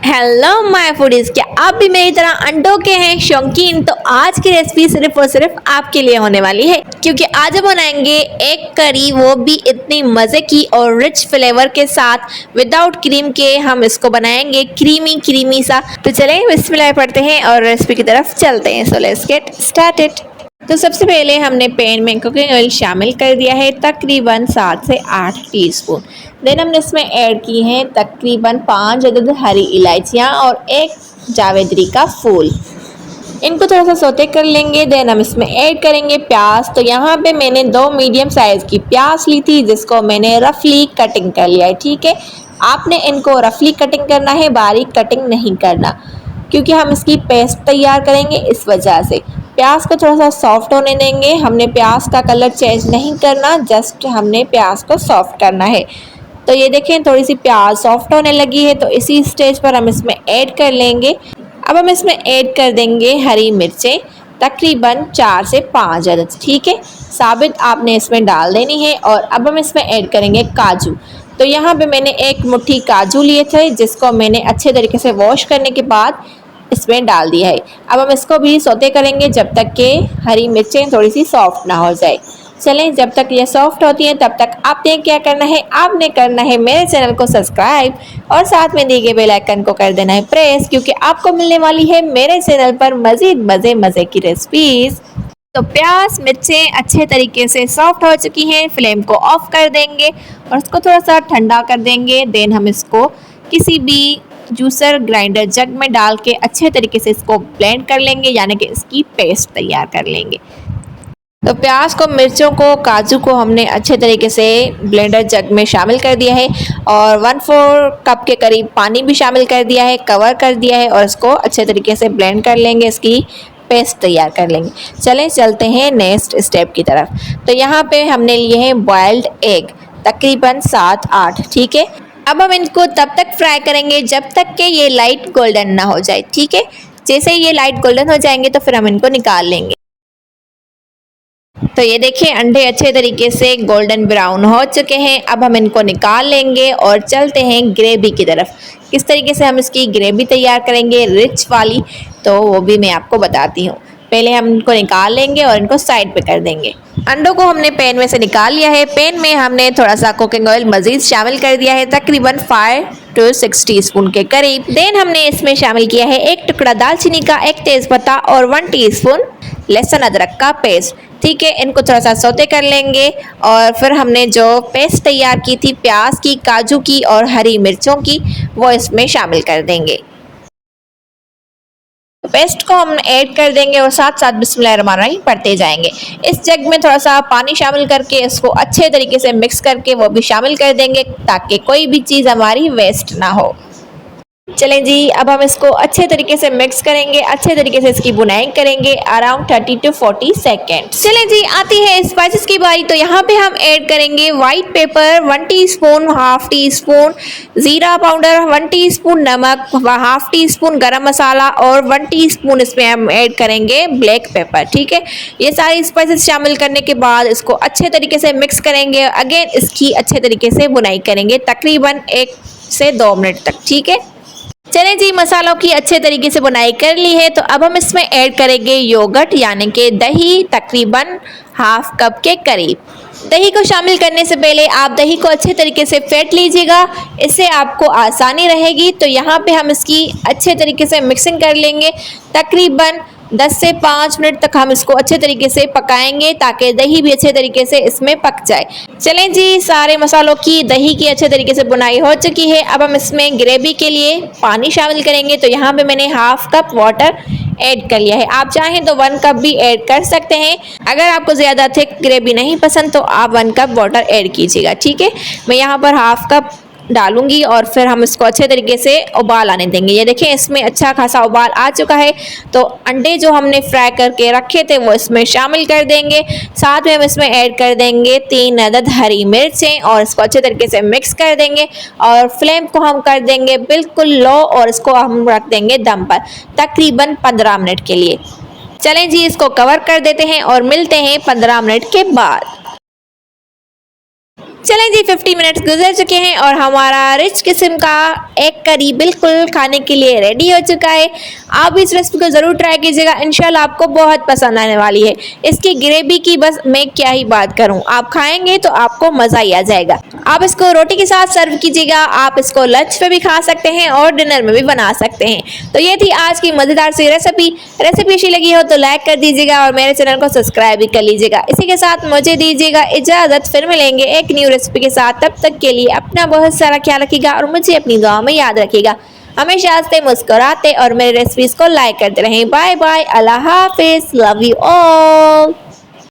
Hello my foodies, क्या आप भी मेरी तरह अंडों के हैं शौकीन? तो आज की रेसिपी सिर्फ और सिर्फ आपके लिए होने वाली है, क्योंकि आज हम बनाएंगे एक करी, वो भी इतनी मज़े की और रिच फ्लेवर के साथ। विदाउट क्रीम के हम इसको बनाएंगे क्रीमी क्रीमी सा। तो चलें बिस्मिल्लाह पढ़ते हैं और रेसिपी की तरफ चलते हैं। So let's get started. तो सबसे पहले हमने पैन में कुकिंग ऑयल शामिल कर दिया है, तकरीबन 7 से 8 टीस्पून। देन हमने इसमें ऐड की हैं तकरीबन 5 अदद हरी इलायचियाँ और एक जावित्री का फूल। इनको थोड़ा सा सौते कर लेंगे। देन हम इसमें ऐड करेंगे प्याज। तो यहाँ पे मैंने 2 मीडियम साइज़ की प्याज ली थी, जिसको मैंने रफली कटिंग कर लिया है। ठीक है, आपने इनको रफली कटिंग करना है, बारीक कटिंग नहीं करना, क्योंकि हम इसकी पेस्ट तैयार करेंगे। इस वजह से प्याज को थोड़ा सा सॉफ्ट होने देंगे। हमने प्याज का कलर चेंज नहीं करना, जस्ट हमने प्याज को सॉफ्ट करना है। तो ये देखें, थोड़ी सी प्याज सॉफ्ट होने लगी है, तो इसी स्टेज पर हम इसमें ऐड कर लेंगे। अब हम इसमें ऐड कर देंगे हरी मिर्चें, तकरीबन 4 से 5 अदद। ठीक है, साबित आपने इसमें डाल देनी है। और अब हम इसमें ऐड करेंगे काजू। तो यहाँ पे मैंने एक मुट्ठी काजू लिए थे, जिसको मैंने अच्छे तरीके से वॉश करने के बाद इसमें डाल दिया है। अब हम इसको भी सौते करेंगे जब तक कि हरी मिर्चें थोड़ी सी सॉफ्ट ना हो जाए। चलें, जब तक ये सॉफ्ट होती हैं तब तक आपने क्या करना है, आपने करना है मेरे चैनल को सब्सक्राइब और साथ में दिए गए बेल आइकन को कर देना है प्रेस, क्योंकि आपको मिलने वाली है मेरे चैनल पर मज़ीद मज़े की रेसिपीज़। तो प्याज मिर्चें अच्छे तरीके से सॉफ्ट हो चुकी हैं। फ्लेम को ऑफ कर देंगे और इसको थोड़ा सा ठंडा कर देंगे। देन हम इसको किसी भी जूसर ग्राइंडर जग में डाल के अच्छे तरीके से इसको ब्लेंड कर लेंगे, यानी कि इसकी पेस्ट तैयार कर लेंगे। तो प्याज को, मिर्चों को, काजू को हमने अच्छे तरीके से ब्लेंडर जग में शामिल कर दिया है और 1/4 कप के करीब पानी भी शामिल कर दिया है, कवर कर दिया है और इसको अच्छे तरीके से ब्लेंड कर लेंगे, इसकी पेस्ट तैयार कर लेंगे। चलें चलते हैं नेक्स्ट स्टेप की तरफ। तो यहाँ पे हमने लिए हैं बॉयल्ड एग, तकरीबन 7-8। ठीक है, अब हम इनको तब तक फ्राई करेंगे जब तक कि ये लाइट गोल्डन ना हो जाए। ठीक है, जैसे ही ये लाइट गोल्डन हो जाएंगे तो फिर हम इनको निकाल लेंगे। तो ये देखिए, अंडे अच्छे तरीके से गोल्डन ब्राउन हो चुके हैं। अब हम इनको निकाल लेंगे और चलते हैं ग्रेवी की तरफ। किस तरीके से हम इसकी ग्रेवी तैयार करेंगे रिच वाली, तो वो भी मैं आपको बताती हूँ। पहले हम इनको निकाल लेंगे और इनको साइड पे कर देंगे। अंडों को हमने पैन में से निकाल लिया है। पैन में हमने थोड़ा सा कुकिंग ऑयल मज़ीद शामिल कर दिया है, तकरीबन 5 से 6 टीस्पून के करीब। देन हमने इसमें शामिल किया है 1 टुकड़ा दालचीनी का, 1 तेज़पत्ता और 1 टीस्पून लहसुन अदरक का पेस्ट। ठीक है, इनको थोड़ा सा सौते कर लेंगे और फिर हमने जो पेस्ट तैयार की थी प्याज की, काजू की और हरी मिर्चों की, वो इसमें शामिल कर देंगे। पेस्ट को हम ऐड कर देंगे और साथ साथ बिस्मिल्लाहिर्रहमानिर्रहीम पढ़ते जाएंगे। इस जग में थोड़ा सा पानी शामिल करके इसको अच्छे तरीके से मिक्स करके वो भी शामिल कर देंगे, ताकि कोई भी चीज़ हमारी वेस्ट ना हो। चलें जी, अब हम इसको अच्छे तरीके से मिक्स करेंगे, अच्छे तरीके से इसकी बुनाई करेंगे अराउंड 30 से 40 सेकेंड। चलें जी, आती है स्पाइसेस की बारी। तो यहाँ पे हम ऐड करेंगे white paper 1 teaspoon, half tea spoon ज़ीरा पाउडर, 1 टीस्पून नमक, हाफ टी स्पून गरम मसाला और 1 टीस्पून इसमें हम ऐड करेंगे ब्लैक पेपर। ठीक है, ये सारी स्पाइसेस शामिल करने के बाद इसको अच्छे तरीके से मिक्स करेंगे। अगेन इसकी अच्छे तरीके से बुनाई करेंगे तकरीबन 1 से 2 मिनट तक। ठीक है, चलें जी, मसालों की अच्छे तरीके से बुनाई कर ली है। तो अब हम इसमें ऐड करेंगे योगर्ट, यानी कि दही, तकरीबन हाफ कप के करीब। दही को शामिल करने से पहले आप दही को अच्छे तरीके से फेंट लीजिएगा, इससे आपको आसानी रहेगी। तो यहाँ पे हम इसकी अच्छे तरीके से मिक्सिंग कर लेंगे। तकरीबन 10 से 5 मिनट तक हम इसको अच्छे तरीके से पकाएंगे, ताकि दही भी अच्छे तरीके से इसमें पक जाए। चलें जी, सारे मसालों की, दही की अच्छे तरीके से बुनाई हो चुकी है। अब हम इसमें ग्रेवी के लिए पानी शामिल करेंगे। तो यहाँ पे मैंने हाफ कप वाटर ऐड कर लिया है। आप चाहें तो 1 कप भी ऐड कर सकते हैं। अगर आपको ज़्यादा थिक ग्रेवी नहीं पसंद तो आप 1 कप वाटर ऐड कीजिएगा। ठीक है, मैं यहाँ पर हाफ कप डालूंगी और फिर हम इसको अच्छे तरीके से उबाल आने देंगे। ये देखें, इसमें अच्छा खासा उबाल आ चुका है। तो अंडे जो हमने फ्राई करके रखे थे वो इसमें शामिल कर देंगे। साथ में हम इसमें ऐड कर देंगे 3 अदद हरी मिर्चें और इसको अच्छे तरीके से मिक्स कर देंगे और फ्लेम को हम कर देंगे बिल्कुल लो और इसको हम रख देंगे दम पर तकरीबन 15 मिनट के लिए। चलें जी, इसको कवर कर देते हैं और मिलते हैं 15 मिनट के बाद। चलें जी, 50 मिनट्स गुजर चुके हैं और हमारा रिच किस्म का एग करी बिल्कुल खाने के लिए रेडी हो चुका है। आप इस रेसिपी को ज़रूर ट्राई कीजिएगा, इंशाल्लाह आपको बहुत पसंद आने वाली है। इसकी ग्रेवी की बस मैं क्या ही बात करूं, आप खाएंगे तो आपको मज़ा ही आ जाएगा। आप इसको रोटी के साथ सर्व कीजिएगा, आप इसको लंच पे भी खा सकते हैं और डिनर में भी बना सकते हैं। तो ये थी आज की मज़ेदार सी रेसिपी अच्छी लगी हो तो लाइक कर दीजिएगा और मेरे चैनल को सब्सक्राइब भी कर लीजिएगा। इसी के साथ मुझे दीजिएगा इजाज़त, फिर मिलेंगे एक न्यू रेसिपी के साथ। तब तक के लिए अपना बहुत सारा ख्याल रखिएगा और मुझे अपनी दुआ में याद रखिएगा। हमेशा हंसते मुस्कुराते और मेरे रेसिपीज को लाइक करते रहें। बाय बाय, अल्लाह हाफिज़, लव यू ऑल।